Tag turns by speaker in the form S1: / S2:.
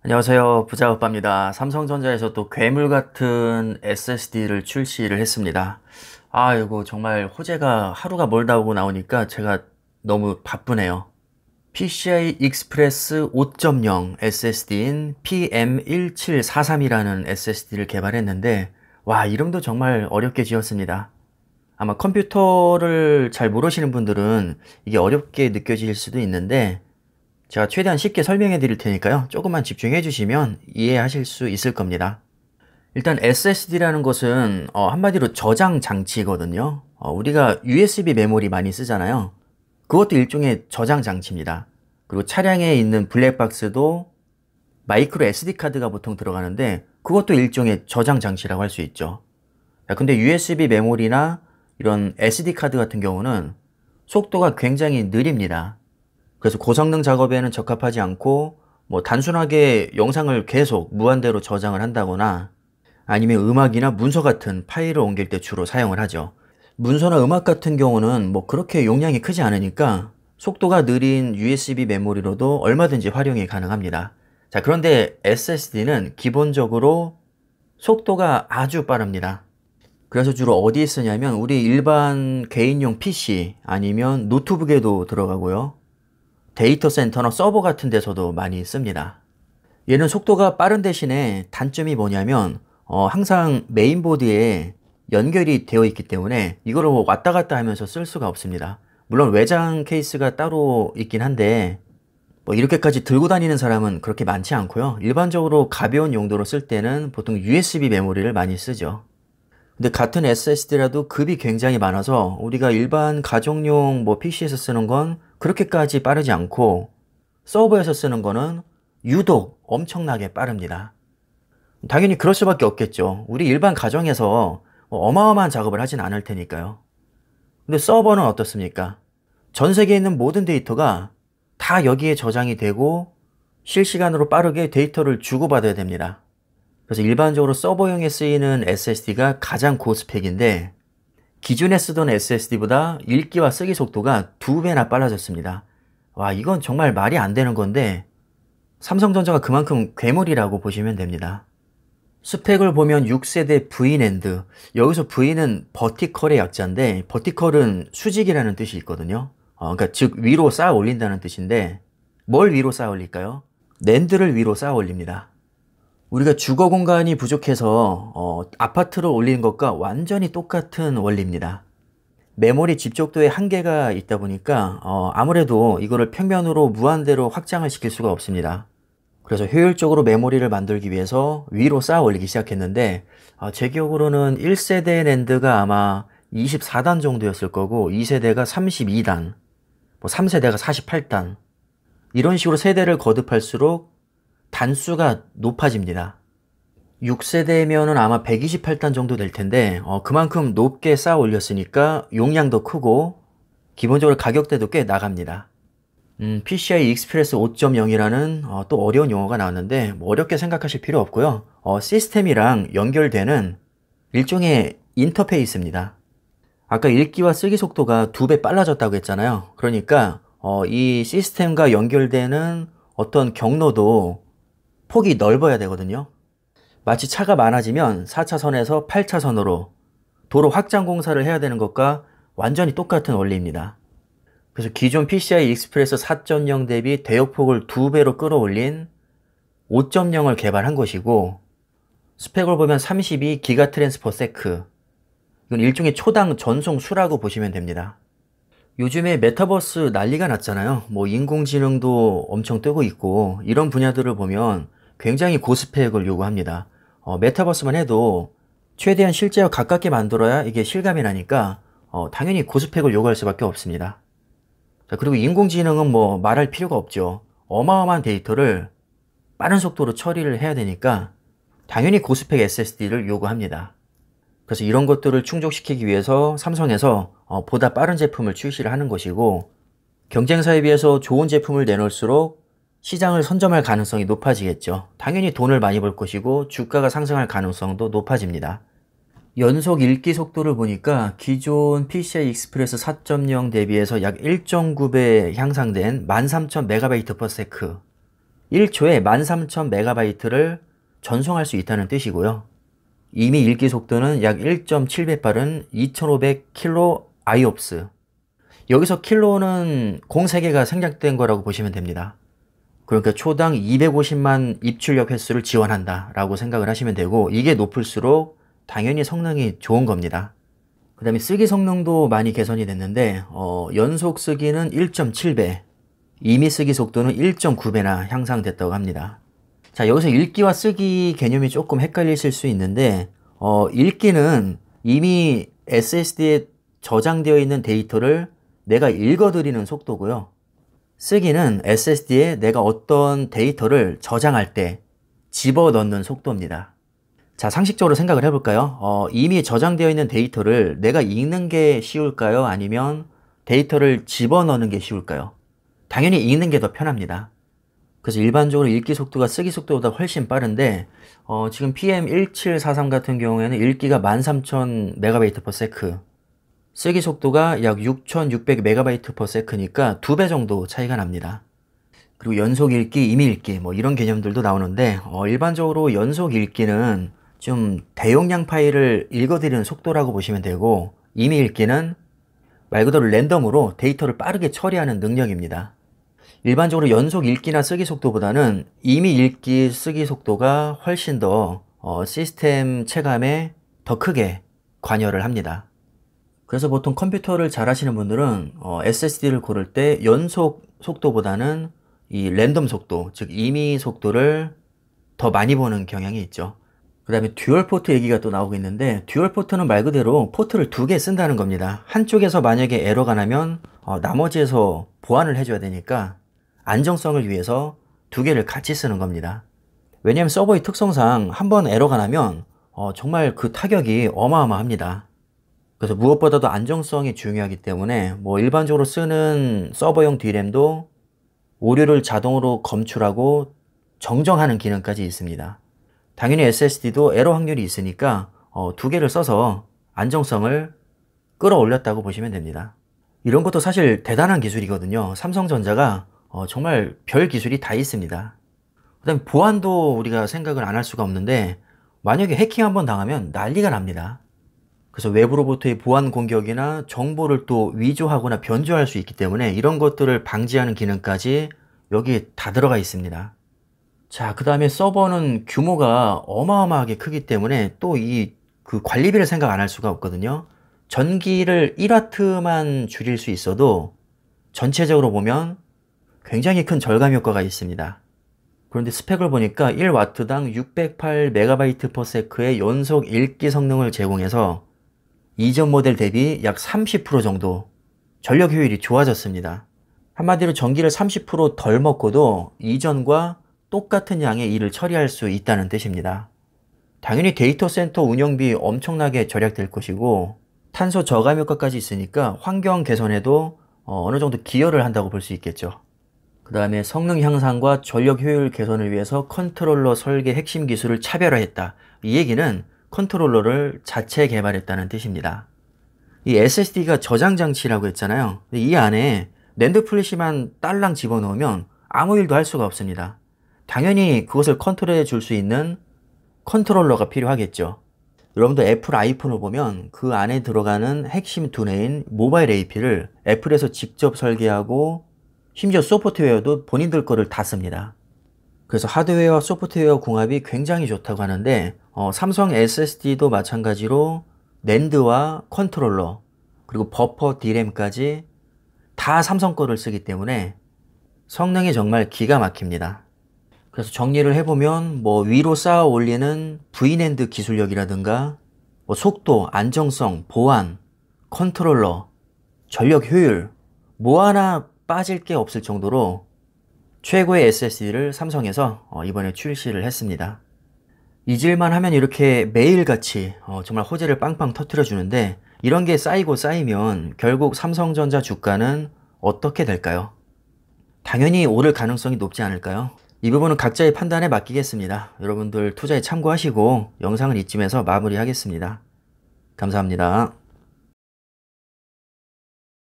S1: 안녕하세요. 부자오빠입니다. 삼성전자에서 또 괴물 같은 SSD를 출시를 했습니다. 이거 정말 호재가 하루가 멀다 오고 나오니까 제가 너무 바쁘네요. PCI 익스프레스 5.0 SSD인 PM1743이라는 SSD를 개발했는데, 와, 이름도 정말 어렵게 지었습니다. 아마 컴퓨터를 잘 모르시는 분들은 이게 어렵게 느껴질 수도 있는데, 제가 최대한 쉽게 설명해 드릴 테니까요. 조금만 집중해 주시면 이해하실 수 있을 겁니다. 일단 SSD라는 것은 한마디로 저장 장치거든요. 우리가 USB 메모리 많이 쓰잖아요. 그것도 일종의 저장 장치입니다. 그리고 차량에 있는 블랙박스도 마이크로 SD 카드가 보통 들어가는데 그것도 일종의 저장 장치라고 할 수 있죠. 근데 USB 메모리나 이런 SD 카드 같은 경우는 속도가 굉장히 느립니다. 그래서 고성능 작업에는 적합하지 않고 뭐 단순하게 영상을 계속 무한대로 저장을 한다거나 아니면 음악이나 문서 같은 파일을 옮길 때 주로 사용을 하죠. 문서나 음악 같은 경우는 뭐 그렇게 용량이 크지 않으니까 속도가 느린 USB 메모리로도 얼마든지 활용이 가능합니다. 자, 그런데 SSD는 기본적으로 속도가 아주 빠릅니다. 그래서 주로 어디에 쓰냐면 우리 일반 개인용 PC 아니면 노트북에도 들어가고요. 데이터 센터나 서버 같은 데서도 많이 씁니다. 얘는 속도가 빠른 대신에 단점이 뭐냐면 항상 메인보드에 연결이 되어 있기 때문에 이거를 왔다 갔다 하면서 쓸 수가 없습니다. 물론 외장 케이스가 따로 있긴 한데 뭐 이렇게까지 들고 다니는 사람은 그렇게 많지 않고요. 일반적으로 가벼운 용도로 쓸 때는 보통 USB 메모리를 많이 쓰죠. 근데 같은 SSD라도 급이 굉장히 많아서 우리가 일반 가정용 뭐 PC에서 쓰는 건 그렇게까지 빠르지 않고 서버에서 쓰는 거는 유독 엄청나게 빠릅니다. 당연히 그럴 수밖에 없겠죠. 우리 일반 가정에서 어마어마한 작업을 하진 않을 테니까요. 근데 서버는 어떻습니까? 전 세계에 있는 모든 데이터가 다 여기에 저장이 되고 실시간으로 빠르게 데이터를 주고받아야 됩니다. 그래서 일반적으로 서버용에 쓰이는 SSD가 가장 고스펙인데 기존에 쓰던 SSD보다 읽기와 쓰기 속도가 2배나 빨라졌습니다. 와, 이건 정말 말이 안 되는 건데 삼성전자가 그만큼 괴물이라고 보시면 됩니다. 스펙을 보면 6세대 V랜드, 여기서 V는 버티컬의 약자인데 버티컬은 수직이라는 뜻이 있거든요. 그러니까 즉 위로 쌓아 올린다는 뜻인데 뭘 위로 쌓아 올릴까요? 랜드를 위로 쌓아 올립니다. 우리가 주거 공간이 부족해서 아파트를 올리는 것과 완전히 똑같은 원리입니다. 메모리 집적도에 한계가 있다 보니까 아무래도 이거를 평면으로 무한대로 확장을 시킬 수가 없습니다. 그래서 효율적으로 메모리를 만들기 위해서 위로 쌓아 올리기 시작했는데 제 기억으로는 1세대 랜드가 아마 24단 정도였을 거고 2세대가 32단, 뭐 3세대가 48단 이런 식으로 세대를 거듭할수록 단수가 높아집니다. 6세대면은 아마 128단 정도 될 텐데 그만큼 높게 쌓아 올렸으니까 용량도 크고 기본적으로 가격대도 꽤 나갑니다. PCI 익스프레스 5.0이라는 또 어려운 용어가 나왔는데 뭐 어렵게 생각하실 필요 없고요. 시스템이랑 연결되는 일종의 인터페이스입니다. 아까 읽기와 쓰기 속도가 2배 빨라졌다고 했잖아요. 그러니까 이 시스템과 연결되는 어떤 경로도 폭이 넓어야 되거든요. 마치 차가 많아지면 4차선에서 8차선으로 도로 확장 공사를 해야 되는 것과 완전히 똑같은 원리입니다. 그래서 기존 PCI 익스프레스 4.0 대비 대역폭을 2배로 끌어올린 5.0을 개발한 것이고 스펙을 보면 32기가 트랜스퍼 세크, 이건 일종의 초당 전송 수라고 보시면 됩니다. 요즘에 메타버스 난리가 났잖아요. 뭐 인공지능도 엄청 뜨고 있고 이런 분야들을 보면 굉장히 고스펙을 요구합니다. 메타버스만 해도 최대한 실제와 가깝게 만들어야 이게 실감이 나니까 당연히 고스펙을 요구할 수밖에 없습니다. 자, 그리고 인공지능은 뭐 말할 필요가 없죠. 어마어마한 데이터를 빠른 속도로 처리를 해야 되니까 당연히 고스펙 SSD를 요구합니다. 그래서 이런 것들을 충족시키기 위해서 삼성에서 보다 빠른 제품을 출시를 하는 것이고 경쟁사에 비해서 좋은 제품을 내놓을수록 시장을 선점할 가능성이 높아지겠죠. 당연히 돈을 많이 벌 것이고 주가가 상승할 가능성도 높아집니다. 연속 읽기 속도를 보니까 기존 PCI 익스프레스 4.0 대비해서 약 1.9배 향상된 13,000MB/s, 1초에 13,000MB를 전송할 수 있다는 뜻이고요. 이미 읽기 속도는 약 1.7배 빠른 2500kilo IOPS. 여기서 킬로는 공 3개가 생략된 거라고 보시면 됩니다. 그러니까 초당 250만 입출력 횟수를 지원한다 라고 생각을 하시면 되고, 이게 높을수록 당연히 성능이 좋은 겁니다. 그 다음에 쓰기 성능도 많이 개선이 됐는데 연속 쓰기는 1.7배, 이미 쓰기 속도는 1.9배나 향상됐다고 합니다. 자, 여기서 읽기와 쓰기 개념이 조금 헷갈리실 수 있는데 읽기는 이미 SSD에 저장되어 있는 데이터를 내가 읽어드리는 속도고요. 쓰기는 SSD에 내가 어떤 데이터를 저장할 때 집어넣는 속도입니다. 자, 상식적으로 생각을 해볼까요? 이미 저장되어 있는 데이터를 내가 읽는 게 쉬울까요? 아니면 데이터를 집어넣는 게 쉬울까요? 당연히 읽는 게 더 편합니다. 그래서 일반적으로 읽기 속도가 쓰기 속도보다 훨씬 빠른데 지금 PM1743 같은 경우에는 읽기가 13,000MB/s, 쓰기 속도가 약 6,600MB/s니까 2배 정도 차이가 납니다. 그리고 연속 읽기, 임의 읽기 뭐 이런 개념들도 나오는데 일반적으로 연속 읽기는 좀 대용량 파일을 읽어드리는 속도라고 보시면 되고, 임의 읽기는 말 그대로 랜덤으로 데이터를 빠르게 처리하는 능력입니다. 일반적으로 연속 읽기나 쓰기 속도보다는 임의 읽기, 쓰기 속도가 훨씬 더 시스템 체감에 더 크게 관여를 합니다. 그래서 보통 컴퓨터를 잘 하시는 분들은 SSD를 고를 때 연속 속도보다는 이 랜덤 속도, 즉 임의 속도를 더 많이 보는 경향이 있죠. 그 다음에 듀얼 포트 얘기가 또 나오고 있는데, 듀얼 포트는 말 그대로 포트를 2개 쓴다는 겁니다. 한쪽에서 만약에 에러가 나면 나머지에서 보완을 해줘야 되니까 안정성을 위해서 2개를 같이 쓰는 겁니다. 왜냐하면 서버의 특성상 한번 에러가 나면 정말 그 타격이 어마어마합니다. 그래서 무엇보다도 안정성이 중요하기 때문에 일반적으로 쓰는 서버용 D램도 오류를 자동으로 검출하고 정정하는 기능까지 있습니다. 당연히 SSD도 에러 확률이 있으니까 2개를 써서 안정성을 끌어올렸다고 보시면 됩니다. 이런 것도 사실 대단한 기술이거든요. 삼성전자가 정말 별 기술이 다 있습니다. 그 다음에 보안도 우리가 생각을 안 할 수가 없는데, 만약에 해킹 한번 당하면 난리가 납니다. 그래서 외부로부터의 보안 공격이나 정보를 또 위조하거나 변조할 수 있기 때문에 이런 것들을 방지하는 기능까지 여기 다 들어가 있습니다. 자, 그 다음에 서버는 규모가 어마어마하게 크기 때문에 또 그 관리비를 생각 안 할 수가 없거든요. 전기를 1W만 줄일 수 있어도 전체적으로 보면 굉장히 큰 절감 효과가 있습니다. 그런데 스펙을 보니까 1W당 608MB/s의 연속 읽기 성능을 제공해서 이전 모델 대비 약 30% 정도 전력 효율이 좋아졌습니다. 한마디로 전기를 30% 덜 먹고도 이전과 똑같은 양의 일을 처리할 수 있다는 뜻입니다. 당연히 데이터 센터 운영비 엄청나게 절약될 것이고, 탄소 저감 효과까지 있으니까 환경 개선에도 어느 정도 기여를 한다고 볼 수 있겠죠. 그 다음에 성능 향상과 전력 효율 개선을 위해서 컨트롤러 설계 핵심 기술을 차별화했다. 이 얘기는 컨트롤러를 자체 개발했다는 뜻입니다. 이 SSD가 저장 장치라고 했잖아요. 근데 이 안에 낸드 플래시만 딸랑 집어넣으면 아무 일도 할 수가 없습니다. 당연히 그것을 컨트롤해 줄 수 있는 컨트롤러가 필요하겠죠. 여러분도 애플 아이폰을 보면 그 안에 들어가는 핵심 두뇌인 모바일 AP를 애플에서 직접 설계하고 심지어 소프트웨어도 본인들 거를 다 씁니다. 그래서 하드웨어와 소프트웨어 궁합이 굉장히 좋다고 하는데 삼성 SSD도 마찬가지로 낸드와 컨트롤러 그리고 버퍼 D램까지 다 삼성 거를 쓰기 때문에 성능이 정말 기가 막힙니다. 그래서 정리를 해보면 위로 쌓아 올리는 V낸드 기술력이라든가 속도, 안정성, 보안, 컨트롤러, 전력 효율 뭐 하나 빠질 게 없을 정도로 최고의 SSD를 삼성에서 이번에 출시를 했습니다. 잊을만 하면 이렇게 매일같이 정말 호재를 빵빵 터뜨려 주는데, 이런 게 쌓이고 쌓이면 결국 삼성전자 주가는 어떻게 될까요? 당연히 오를 가능성이 높지 않을까요? 이 부분은 각자의 판단에 맡기겠습니다. 여러분들 투자에 참고하시고 영상을 이쯤에서 마무리하겠습니다. 감사합니다.